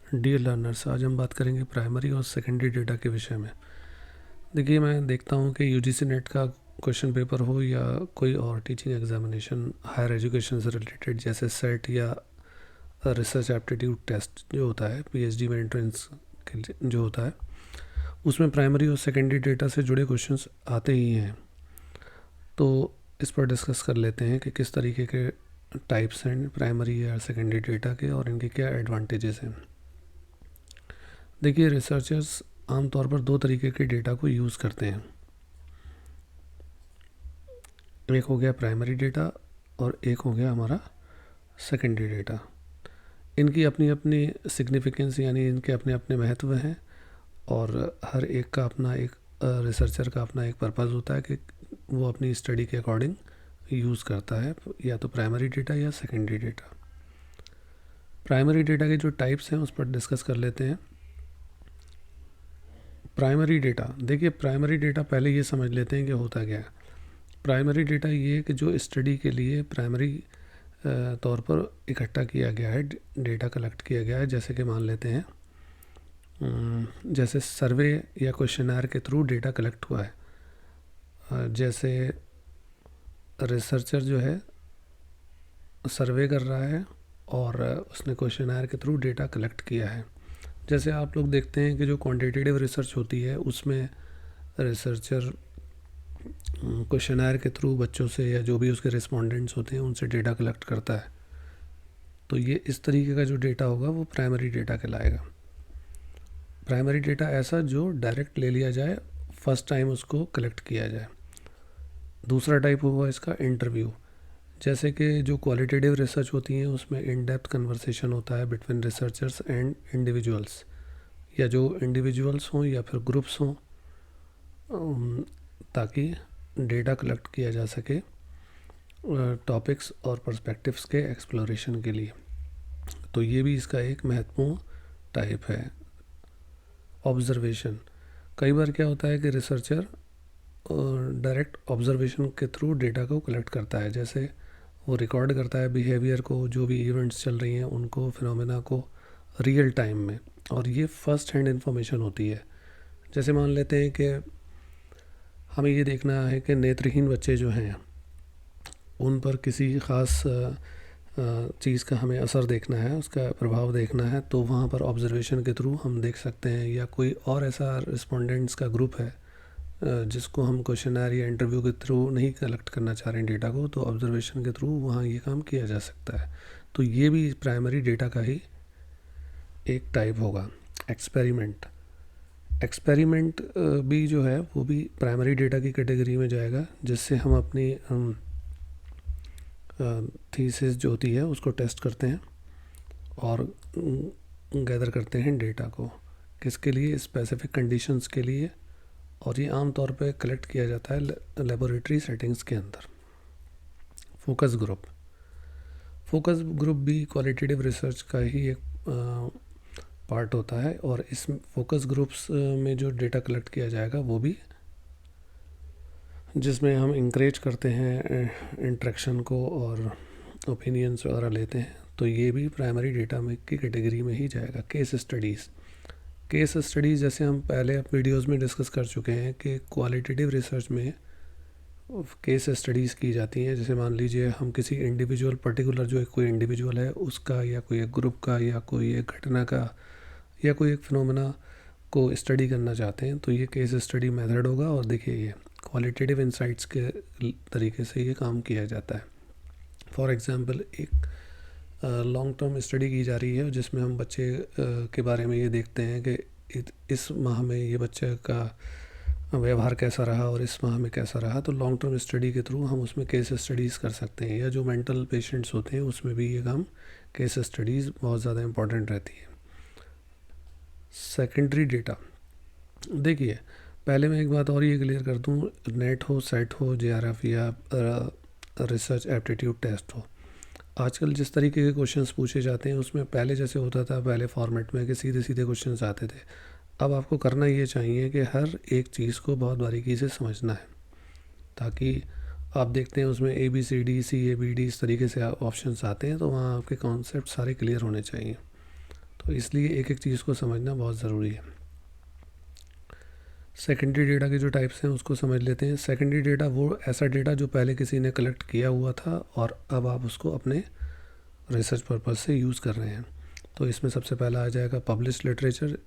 Dear learners, आज हम बात करेंगे प्राइमरी और सेकेंडरी डेटा के विषय में। देखिए, मैं देखता हूँ कि यूजीसी नेट का क्वेश्चन पेपर हो या कोई और टीचिंग एग्जामिनेशन हायर एजुकेशन से रिलेटेड, जैसे सेट या रिसर्च एप्टीट्यूड टेस्ट जो होता है पीएचडी में एंट्रेंस के लिए जो होता है, उसमें प्राइमरी और सेकेंडरी डेटा से जुड़े क्वेश्चंस आते ही हैं। तो इस पर डिस्कस कर लेते हैं कि किस तरीके के टाइप्स हैं प्राइमरी या सेकेंडरी डेटा के और इनके क्या एडवांटेजेस हैं। देखिए, रिसर्चर्स आमतौर पर दो तरीके के डेटा को यूज़ करते हैं। एक हो गया प्राइमरी डेटा और एक हो गया हमारा सेकेंडरी डेटा। इनकी अपनी अपनी सिग्निफिकेंस यानी इनके अपने अपने महत्व हैं और हर एक का अपना एक रिसर्चर का अपना एक पर्पज़ होता है कि वो अपनी स्टडी के अकॉर्डिंग यूज़ करता है या तो प्राइमरी डेटा या सेकेंडरी डेटा। प्राइमरी डेटा के जो टाइप्स हैं उस पर डिस्कस कर लेते हैं। प्राइमरी डेटा, देखिए प्राइमरी डेटा पहले ये समझ लेते हैं कि होता क्या है। प्राइमरी डेटा ये है कि जो स्टडी के लिए प्राइमरी तौर पर इकट्ठा किया गया है, डेटा कलेक्ट किया गया है। जैसे कि मान लेते हैं जैसे सर्वे या क्वेश्चनर के थ्रू डेटा कलेक्ट हुआ है। जैसे रिसर्चर जो है सर्वे कर रहा है और उसने क्वेश्चनर के थ्रू डेटा कलेक्ट किया है। जैसे आप लोग देखते हैं कि जो क्वांटिटेटिव रिसर्च होती है उसमें रिसर्चर क्वेश्चनर के थ्रू बच्चों से या जो भी उसके रिस्पोंडेंट्स होते हैं उनसे डेटा कलेक्ट करता है। तो ये इस तरीके का जो डेटा होगा वो प्राइमरी डेटा कहलाएगा। प्राइमरी डेटा ऐसा जो डायरेक्ट ले लिया जाए, फर्स्ट टाइम उसको कलेक्ट किया जाए। दूसरा टाइप होगा इसका इंटरव्यू। जैसे कि जो क्वालिटेटिव रिसर्च होती हैं उसमें इन डेप्थ कन्वर्सेशन होता है बिटवीन रिसर्चर्स एंड इंडिविजुअल्स, या जो इंडिविजुअल्स हों या फिर ग्रुप्स हों, ताकि डेटा कलेक्ट किया जा सके टॉपिक्स और पर्सपेक्टिव्स के एक्सप्लोरेशन के लिए। तो ये भी इसका एक महत्वपूर्ण टाइप है। ऑब्जर्वेशन, कई बार क्या होता है कि रिसर्चर डायरेक्ट ऑब्जर्वेशन के थ्रू डेटा को कलेक्ट करता है। जैसे वो रिकॉर्ड करता है बिहेवियर को, जो भी इवेंट्स चल रही हैं उनको, फिनोमेना को रियल टाइम में, और ये फर्स्ट हैंड इंफॉर्मेशन होती है। जैसे मान लेते हैं कि हमें ये देखना है कि नेत्रहीन बच्चे जो हैं उन पर किसी ख़ास चीज़ का हमें असर देखना है, उसका प्रभाव देखना है, तो वहाँ पर ऑब्जर्वेशन के थ्रू हम देख सकते हैं। या कोई और ऐसा रिस्पोंडेंट्स का ग्रुप है जिसको हम क्वेश्चनर या इंटरव्यू के थ्रू नहीं कलेक्ट करना चाह रहे हैं डेटा को, तो ऑब्जर्वेशन के थ्रू वहाँ ये काम किया जा सकता है। तो ये भी प्राइमरी डेटा का ही एक टाइप होगा। एक्सपेरिमेंट, एक्सपेरिमेंट भी जो है वो भी प्राइमरी डेटा की कैटेगरी में जाएगा, जिससे हम अपनी थीसिस जो होती है उसको टेस्ट करते हैं और गैदर करते हैं डेटा को, किसके लिए, स्पेसिफिक कंडीशंस के लिए, और ये आम तौर पे कलेक्ट किया जाता है लेबोरेटरी सेटिंग्स के अंदर। फोकस ग्रुप, फोकस ग्रुप भी क्वालिटेटिव रिसर्च का ही एक पार्ट होता है, और इस फोकस ग्रुप्स में जो डेटा कलेक्ट किया जाएगा वो भी, जिसमें हम इंकरेज करते हैं इंट्रैक्शन को और ओपिनियंस वगैरह लेते हैं, तो ये भी प्राइमरी डेटा में की कैटेगरी में ही जाएगा। केस स्टडीज़, केस स्टडीज़ जैसे हम पहले वीडियोस में डिस्कस कर चुके हैं कि क्वालिटेटिव रिसर्च में केस स्टडीज़ की जाती हैं। जैसे मान लीजिए हम किसी इंडिविजुअल पर्टिकुलर, जो एक कोई इंडिविजुअल है उसका, या कोई एक ग्रुप का, या कोई एक घटना का, या कोई एक फिनोमेना को स्टडी करना चाहते हैं, तो ये केस स्टडी मेथड होगा। और देखिए ये क्वालिटेटिव इंसाइट्स के तरीके से ये काम किया जाता है। फॉर एग्ज़ाम्पल, एक लॉन्ग टर्म स्टडी की जा रही है जिसमें हम बच्चे के बारे में ये देखते हैं कि इस माह में ये बच्चे का व्यवहार कैसा रहा और इस माह में कैसा रहा। तो लॉन्ग टर्म स्टडी के थ्रू हम उसमें केस स्टडीज़ कर सकते हैं। या जो मेंटल पेशेंट्स होते हैं उसमें भी ये काम, केस स्टडीज़ बहुत ज़्यादा इम्पॉर्टेंट रहती है। सेकेंडरी डेटा, देखिए पहले मैं एक बात और ये क्लियर कर दूँ, नेट हो, सेट हो, जेआरएफ या रिसर्च एप्टीट्यूड टेस्ट हो, आजकल जिस तरीके के क्वेश्चंस पूछे जाते हैं उसमें पहले जैसे होता था, पहले फॉर्मेट में कि सीधे सीधे क्वेश्चंस आते थे। अब आपको करना ये चाहिए कि हर एक चीज़ को बहुत बारीकी से समझना है, ताकि आप देखते हैं उसमें ABCD CABD इस तरीके से ऑप्शंस आते हैं, तो वहाँ आपके कॉन्सेप्ट सारे क्लियर होने चाहिए। तो तो इसलिए एक एक चीज़ को समझना बहुत ज़रूरी है। सेकेंडरी डेटा के जो टाइप्स हैं उसको समझ लेते हैं। सेकेंडरी डेटा वो ऐसा डेटा जो पहले किसी ने कलेक्ट किया हुआ था और अब आप उसको अपने रिसर्च पर्पज़ से यूज़ कर रहे हैं। तो इसमें सबसे पहला आ जाएगा पब्लिश्ड लिटरेचर,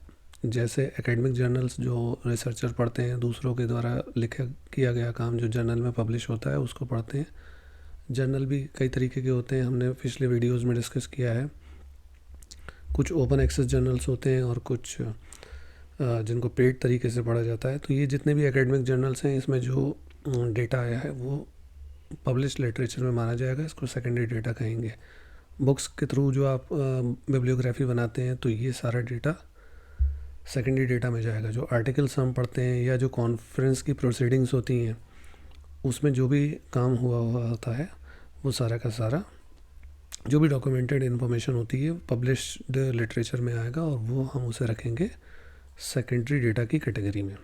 जैसे एकेडमिक जर्नल्स जो रिसर्चर पढ़ते हैं, दूसरों के द्वारा लिखा किया गया काम जो जर्नल में पब्लिश होता है उसको पढ़ते हैं। जर्नल भी कई तरीके के होते हैं, हमने पिछले वीडियोज़ में डिस्कस किया है। कुछ ओपन एक्सेस जर्नल्स होते हैं और कुछ जिनको पेड तरीके से पढ़ा जाता है। तो ये जितने भी एकेडमिक जर्नल्स हैं इसमें जो डेटा आया है वो पब्लिश्ड लिटरेचर में माना जाएगा, इसको सेकेंडरी डेटा कहेंगे। बुक्स के थ्रू जो आप बिब्लियोग्राफी बनाते हैं तो ये सारा डेटा सेकेंडरी डेटा में जाएगा। जो आर्टिकल्स हम पढ़ते हैं या जो कॉन्फ्रेंस की प्रोसीडिंग्स होती हैं उसमें जो भी काम हुआ होता है वो सारा का सारा जो भी डॉक्यूमेंटेड इन्फॉर्मेशन होती है पब्लिश्ड लिटरेचर में आएगा और वो हम उसे रखेंगे सेकेंडरी डेटा की कैटेगरी में।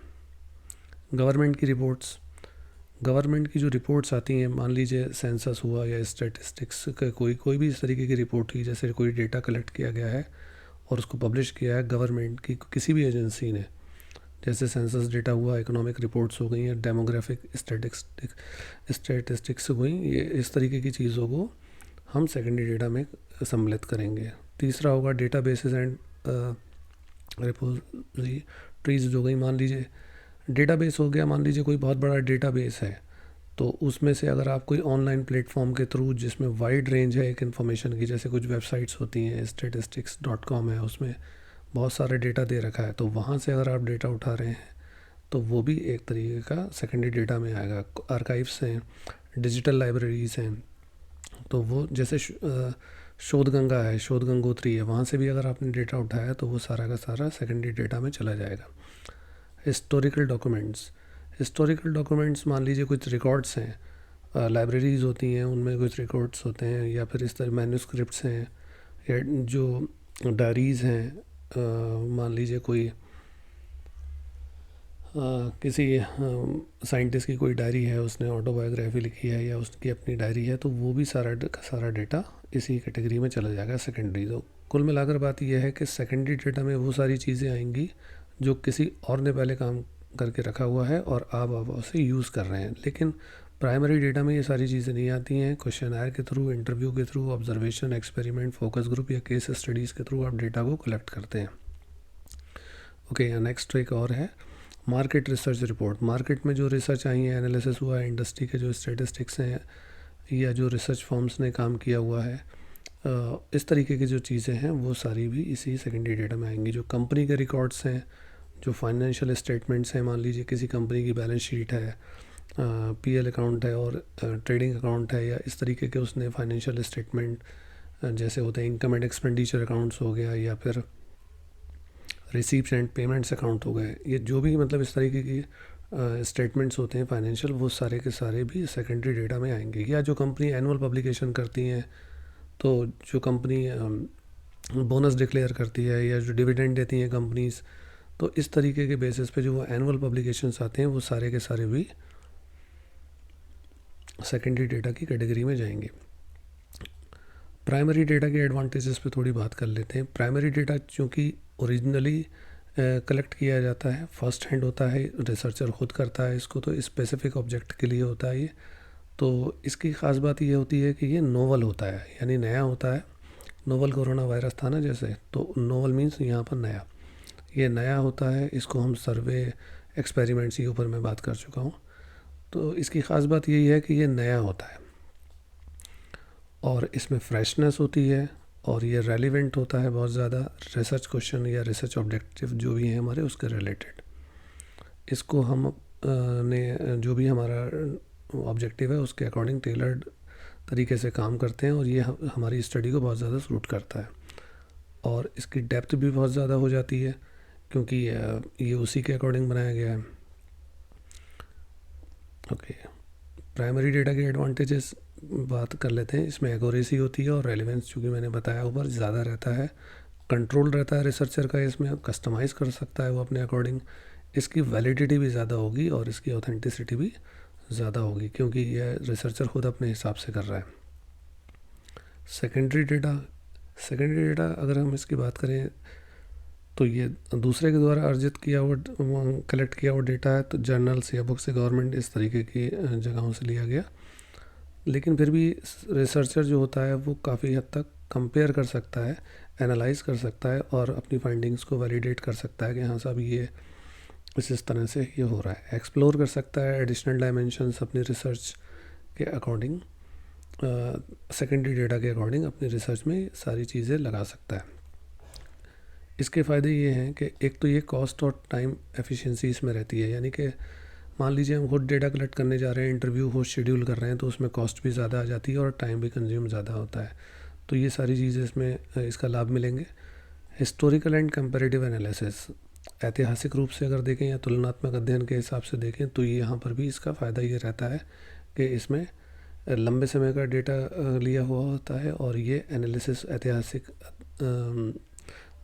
गवर्नमेंट की रिपोर्ट्स, गवर्नमेंट की जो रिपोर्ट्स आती हैं, मान लीजिए सेंसस हुआ या स्टैटिस्टिक्स का कोई भी इस तरीके की रिपोर्ट हुई, जैसे कोई डेटा कलेक्ट किया गया है और उसको पब्लिश किया है गवर्नमेंट की किसी भी एजेंसी ने, जैसे सेंसस डेटा हुआ, इकोनॉमिक रिपोर्ट्स हो गई या डेमोग्राफिक स्टैटिस्टिक्स हुई, ये इस तरीके की चीज़ों को हम सेकेंडरी डेटा में सम्मिलित करेंगे। तीसरा होगा डेटा बेसिस एंड रिपोजिटरीज हो गई। मान लीजिए डेटाबेस हो गया, मान लीजिए कोई बहुत बड़ा डेटाबेस है तो उसमें से अगर आप कोई ऑनलाइन प्लेटफॉर्म के थ्रू जिसमें वाइड रेंज है एक इन्फॉर्मेशन की, जैसे कुछ वेबसाइट्स होती हैं statistics.com है, उसमें बहुत सारे डेटा दे रखा है, तो वहाँ से अगर आप डेटा उठा रहे हैं तो वो भी एक तरीके का सेकेंडरी डेटा में आएगा। आर्काइव्स हैं, डिजिटल लाइब्रेरीज़ हैं, तो वो जैसे शोध गंगा है, शोध गंगोत्री है, वहाँ से भी अगर आपने डेटा उठाया तो वो सारा का सारा सेकेंडरी डेटा में चला जाएगा। हिस्टोरिकल डॉक्यूमेंट्स, हिस्टोरिकल डॉक्यूमेंट्स मान लीजिए कुछ रिकॉर्ड्स हैं, लाइब्रेरीज़ होती हैं उनमें कुछ रिकॉर्ड्स होते हैं, या फिर इस तरह मैन्यूस्क्रिप्ट्स हैं या जो डायरीज़ हैं, मान लीजिए कोई किसी साइंटिस्ट की कोई डायरी है, उसने ऑटोबायोग्राफी लिखी है या उसकी अपनी डायरी है, तो वो भी सारा डेटा इसी कैटेगरी में चला जाएगा सेकेंडरी। तो कुल मिलाकर बात यह है कि सेकेंडरी डेटा में वो सारी चीज़ें आएंगी जो किसी और ने पहले काम करके रखा हुआ है और आप उसे यूज़ कर रहे हैं। लेकिन प्राइमरी डेटा में ये सारी चीज़ें नहीं आती हैं। क्वेश्चनर के थ्रू, इंटरव्यू के through, observation, experiment, focus group या केस स्टडीज़ के थ्रू आप डेटा को कलेक्ट करते हैं। ओके, नेक्स्ट एक और है मार्केट रिसर्च रिपोर्ट। मार्केट में जो रिसर्च आई है, एनालिसिस हुआ है, इंडस्ट्री के जो स्टैटिस्टिक्स हैं या जो रिसर्च फॉर्म्स ने काम किया हुआ है, इस तरीके की जो चीज़ें हैं वो सारी भी इसी सेकेंडरी डेटा में आएंगी। जो कंपनी के रिकॉर्ड्स हैं, जो फाइनेंशियल स्टेटमेंट्स हैं, मान लीजिए किसी कंपनी की बैलेंस शीट है, पीएल अकाउंट है और ट्रेडिंग अकाउंट है, या इस तरीके के उसने फाइनेंशियल स्टेटमेंट जैसे होते हैं इनकम एंड एक्सपेंडिचर अकाउंट्स हो गया या फिर रिसीप्ट एंड पेमेंट्स अकाउंट हो गए, ये जो भी मतलब इस तरीके की स्टेटमेंट्स होते हैं फाइनेंशियल, वो सारे के सारे भी सेकेंडरी डेटा में आएंगे। या जो कंपनी एनुअल पब्लिकेशन करती हैं, तो जो कंपनी बोनस डिक्लेयर करती है या जो डिविडेंड देती हैं कंपनीज़, तो इस तरीके के बेसिस पे जो वो एनुअल पब्लिकेशंस आते हैं वो सारे के सारे भी सेकेंडरी डेटा की कैटेगरी में जाएंगे। प्राइमरी डेटा के एडवांटेजेस पे थोड़ी बात कर लेते हैं। प्राइमरी डेटा चूँकि ओरिजिनली कलेक्ट किया जाता है, फर्स्ट हैंड होता है, रिसर्चर खुद करता है इसको, तो स्पेसिफिक ऑब्जेक्ट के लिए होता है ये। तो इसकी ख़ास बात ये होती है कि ये नोवल होता है, यानी नया होता है। नोवल कोरोना वायरस था ना जैसे, तो नोवल मीन्स यहाँ पर नया, ये नया होता है। इसको हम सर्वे, एक्सपेरिमेंट्स के ऊपर मैं बात कर चुका हूँ। तो इसकी ख़ास बात यही है कि ये नया होता है और इसमें फ्रेशनेस होती है और ये रेलिवेंट होता है बहुत ज़्यादा रिसर्च क्वेश्चन या रिसर्च ऑब्जेक्टिव जो भी हैं हमारे उसके रिलेटेड। इसको हम ने जो भी हमारा ऑब्जेक्टिव है उसके अकॉर्डिंग टेलर्ड तरीके से काम करते हैं और ये हमारी स्टडी को बहुत ज़्यादा सूट करता है। और इसकी डेप्थ भी बहुत ज़्यादा हो जाती है क्योंकि ये उसी के अकॉर्डिंग बनाया गया है। ओके, प्राइमरी डेटा के एडवांटेजेस बात कर लेते हैं। इसमें एक्यूरेसी होती है और रेलेवेंस, चूँकि मैंने बताया ऊपर, ज़्यादा रहता है। कंट्रोल रहता है रिसर्चर का, इसमें कस्टमाइज़ कर सकता है वो अपने अकॉर्डिंग। इसकी वैलिडिटी भी ज़्यादा होगी और इसकी ऑथेंटिसिटी भी ज़्यादा होगी क्योंकि यह रिसर्चर खुद अपने हिसाब से कर रहा है। सेकेंडरी डेटा सेकेंडरी डेटा अगर हम इसकी बात करें तो ये दूसरे के द्वारा अर्जित किया हुआ कलेक्ट किया हुआ डेटा है, तो जर्नल्स या बुक्स से, गवर्नमेंट इस तरीके की जगहों से लिया गया। लेकिन फिर भी रिसर्चर जो होता है वो काफ़ी हद तक कंपेयर कर सकता है, एनालाइज कर सकता है और अपनी फाइंडिंग्स को वैलिडेट कर सकता है कि हाँ साहब ये इस तरह से ये हो रहा है। एक्सप्लोर कर सकता है एडिशनल डायमेंशंस अपनी रिसर्च के अकॉर्डिंग, सेकेंडरी डेटा के अकॉर्डिंग अपनी रिसर्च में सारी चीज़ें लगा सकता है। इसके फ़ायदे ये हैं कि एक तो ये कॉस्ट और टाइम एफिशिएंसी इसमें रहती है, यानी कि मान लीजिए हम खुद डेटा कलेक्ट करने जा रहे हैं, इंटरव्यू हो शेड्यूल कर रहे हैं, तो उसमें कॉस्ट भी ज़्यादा आ जाती है और टाइम भी कंज्यूम ज़्यादा होता है। तो ये सारी चीज़ें इसमें इसका लाभ मिलेंगे। हिस्टोरिकल एंड कंपैरेटिव एनालिसिस, ऐतिहासिक रूप से अगर देखें या तुलनात्मक अध्ययन के हिसाब से देखें तो ये यहाँ पर भी इसका फ़ायदा ये रहता है कि इसमें लंबे समय का डेटा लिया हुआ होता है और ये एनालिसिस ऐतिहासिक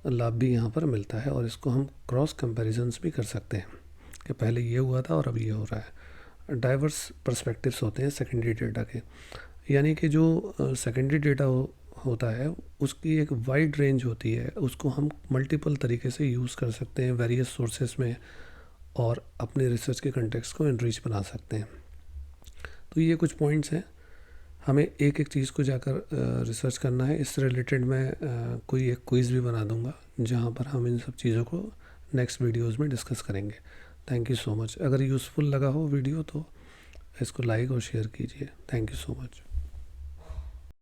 लाभ भी यहाँ पर मिलता है, और इसको हम क्रॉस कंपैरिजंस भी कर सकते हैं कि पहले ये हुआ था और अब ये हो रहा है। डाइवर्स पर्सपेक्टिव्स होते हैं सेकेंडरी डेटा के, यानी कि जो सेकेंडरी डेटा होता है उसकी एक वाइड रेंज होती है, उसको हम मल्टीपल तरीके से यूज़ कर सकते हैं वेरियस सोर्सेस में और अपने रिसर्च के कंटेक्स्ट को एनरिच बना सकते हैं। तो ये कुछ पॉइंट्स हैं, हमें एक एक चीज़ को जाकर रिसर्च करना है। इससे रिलेटेड मैं कोई एक क्विज़ भी बना दूंगा जहाँ पर हम इन सब चीज़ों को नेक्स्ट वीडियोज़ में डिस्कस करेंगे। Thank you so much. अगर यूज़फुल लगा हो वीडियो तो इसको लाइक और शेयर कीजिए। Thank you so much.